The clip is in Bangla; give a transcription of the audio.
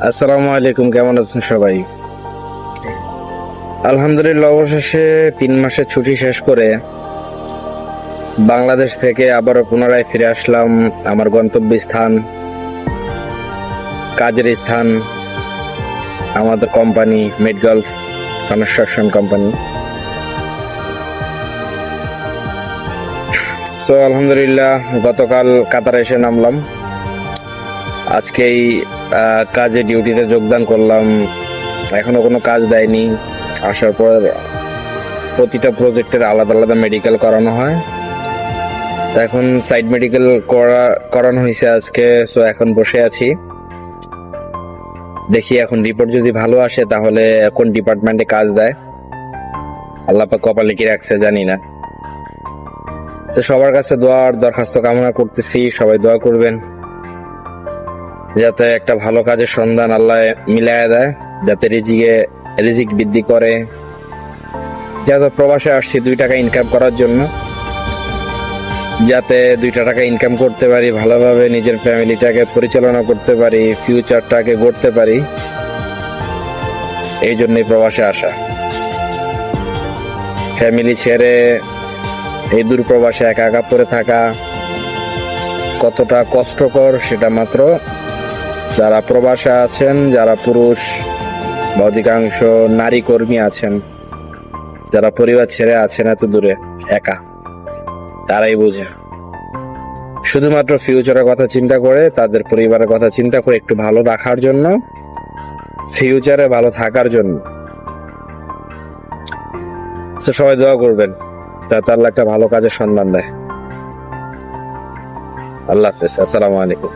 আসসালামু আলাইকুম, কেমন আছেন সবাই? আলহামদুলিল্লাহ, অবশেষে 3 মাসের ছুটি শেষ করে বাংলাদেশ থেকে আবারও পুনরায় ফিরে আসলাম আমার গন্তব্যস্থান, কাজের স্থান, আমাদের কোম্পানি মিডগলফ কনস্ট্রাকশন কোম্পানি। সো আলহামদুলিল্লাহ, গতকাল কাতারে এসে নামলাম। আজকেই কাজে ডিউটিতে যোগদান করলাম। এখনো কোনো কাজ দেয়নি। আসার পর প্রতিটা প্রজেক্টের আলাদা আলাদা মেডিকেল করানো হয়। তো এখন সাইড মেডিকেল করানো হয়েছে আজকে। সো এখন বসে আছি, দেখি এখন রিপোর্ট যদি ভালো আসে তাহলে কোন ডিপার্টমেন্টে কাজ দেয়। আল্লাহ পাক কপালে কি রাখছে জানি না। তো সবার কাছে দোয়ার দরখাস্ত কামনা করতেছি, সবাই দোয়া করবেন যাতে একটা ভালো কাজের সন্ধান আল্লাহ মিলায় দেয়, যাতে রিজিক বৃদ্ধি করে। যাতে প্রবাসে আসছি 2 টাকা ইনকাম করার জন্য, যাতে 2টা টাকা ইনকাম করতে পারি, ভালোভাবে নিজের ফ্যামিলিটাকে পরিচালনা করতে পারি, ফিউচারটাকে গড়তে পারি। এই জন্যই প্রবাসে আসা। ফ্যামিলি ছেড়ে এই দূর প্রবাসে একা একা পড়ে থাকা কতটা কষ্টকর সেটা মাত্র যারা প্রবাসে আছেন, যারা পুরুষ বা অধিকাংশ নারী কর্মী আছেন, যারা পরিবার ছেড়ে আছেন এত দূরে একা, তারাই বোঝে। শুধুমাত্র ফিউচারের কথা চিন্তা করে, তাদের পরিবারের কথা চিন্তা করে, একটু ভালো রাখার জন্য, ফিউচারে ভালো থাকার জন্য। সবাই দোয়া করবেন যাতে আল্লাহ একটা ভালো কাজের সন্ধান দেয়। আল্লাহ হাফেজ, আসসালামু আলাইকুম।